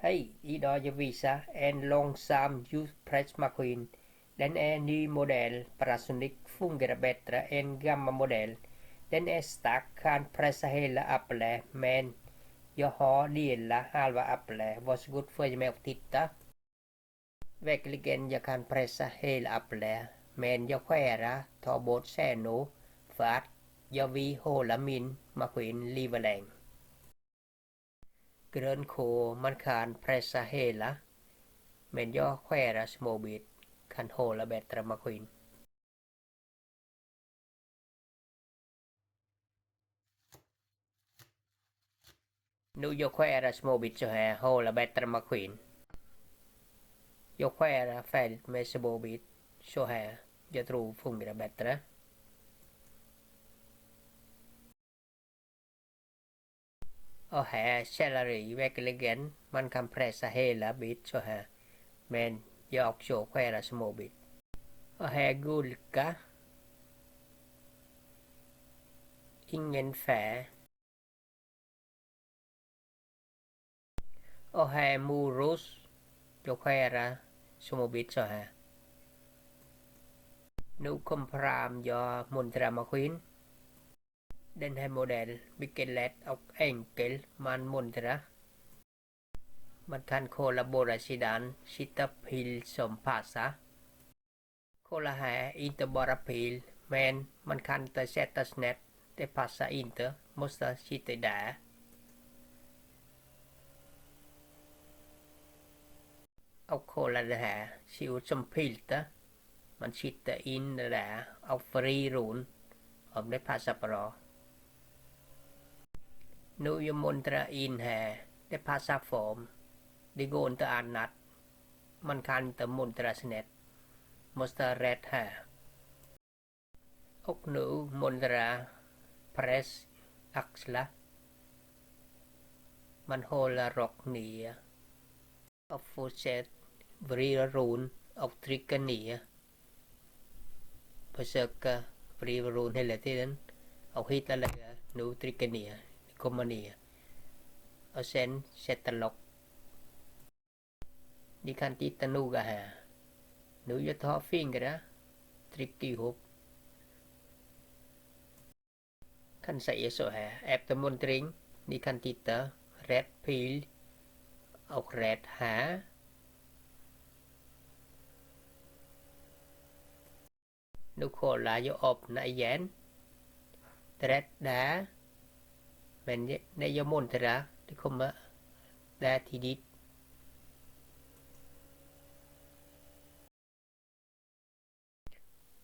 Hej, idag jag visa en långsam juicemaskin. Den är ny modell, personligt fungerar bättre än gammal modell. Den är stark, kan pressa hela äpplet, men jag har delat halva äpplet. Varsågod följ med och titta. Verkligen, jag kan pressa hela äpplet, men jag skär, tar bort kärnor för att jag vill hålla min maskin livslängd. Grönkål, man kan pressa hela, men jag skär små bit, kan hålla bättre maskin. Nu jag skär små bit så här, hålla bättre maskin. Jag skär färdigt med små bit så här, jag tror fungerar bättre. Och här selleri, verkligen, man kan pressa hela bit så här, men jag också skär små bit. Och här gurka, ingen färg. Och här morot, jag skär små bit så här. Nu kom fram jag montera maskin. Den här modell mycket lätt och enkel man montera. Man kan kolla båda sidan, sitta pil som passar. Kolla här, inte bara pil, men man kan inte sätta snett, det passar inte, måste sitta där. Och kolla det här, ser ut som pilta. Man sitter in där och vrider runt om det passar bra. Nu jag monterar in här, det passar form. Det går inte annat. Man kan inte montera snett. Måste rätt här. Och nu montera press axlar. Man håller rakt ner. Och fortsätter vrida runt och trycka ner. Försöka vrida runt hela tiden. Och hitta läge. Nu trycka ner. Det kommer ner. Och sen sätta lock. Ni kan titta noga här. Nu jag tar fingrar. Trycker ihop. Kan säga så här. Efter montering. Ni kan titta. Rätt pil. Och rätt här. Nu kollar jag öppna igen. Rätt där. Men när jag monterar. Det kommer där till dit.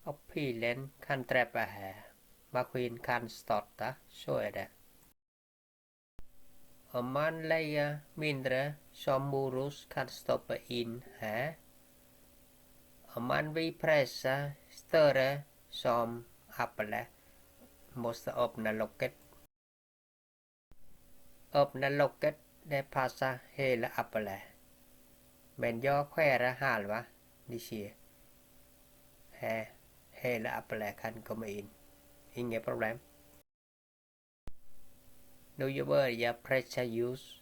Och pilen kan träffa här. Maskin kan starta. Så är det. Om man lägger mindre som morot kan stoppa in här. Om man vill pressa större som äpple måste öppna locket. Öppna locket, det passar hela äpplet. Men jag skär halva, ni ser. Här, hela äpplet kan komma in. Inga problem. Nu jag börjar pressa juice.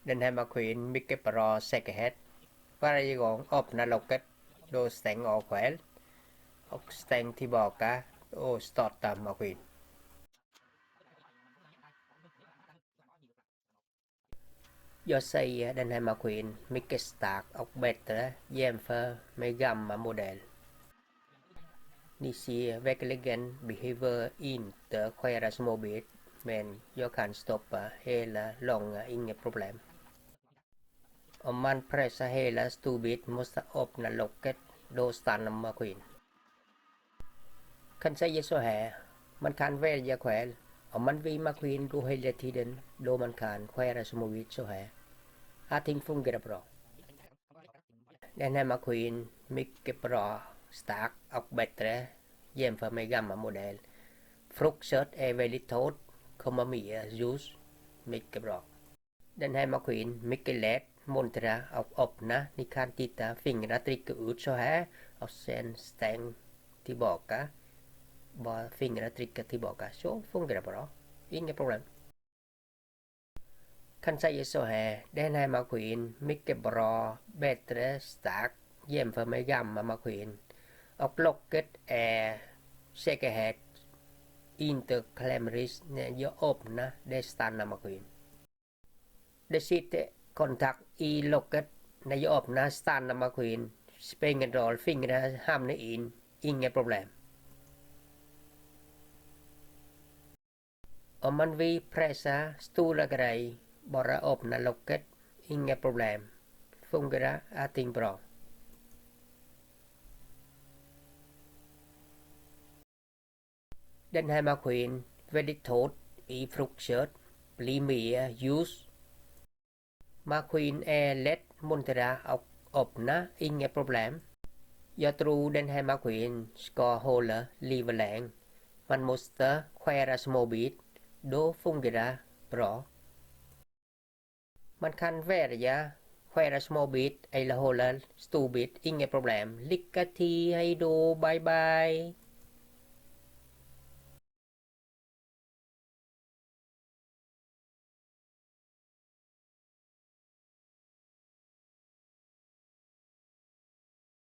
Den här maskinen mycket bra säkerhet. Varje gång öppna locket, då stäng av själv. Och stäng tillbaka och starta maskin. Jag säger den här maskinen mycket stark och bättre jämför med gammal modell. Ni ser verkligen behöver inte skära små bit, men jag kan stoppa hela långa, inget problem. Om man pressar hela storbit måste öppna locket, då stannar maskin. Kan säga så här, man kan välja själv. Om man vill maskin gå hela tiden, då man kan skära små bit så här. Allting fungerar bra. Den här maskinen mycket bra, stark och bättre jämfört med gammal modell. Fruktkött är väldigt torrt, kommer mer juice, mycket bra. Den här maskinen mycket lätt, montera och öppna. Ni kan titta, fingrarna trycker ut så här och sen stäng tillbaka. Bara fingrarna trycker tillbaka, så fungerar bra, inget problem. Kan säga så här, den här maskinen mycket bra, bättre, stark jämfört med gammal maskin. Och locket är säkerhet, inte klämrisk. När jag öppnar, det stannar maskin. Det sitter kontakt i locket. När jag öppnar, stannar maskin. Spelar ingen roll, fingrarna hamnar in, inga problem. Om man vill pressa stora grejer, bara öppna locket, inga problem. Fungerar allting bra. Den här maskinen väldigt torrt i fruktkött, blir mer juice. Maskin är lätt, montera och öppna, inga problem. Jag tror den här maskinen ska hålla livslängd. Man måste skära små bit, då fungerar bra. Man kan välja skära små bit eller hålla stor bit, inga problem. Lycka till, hej då, bye bye.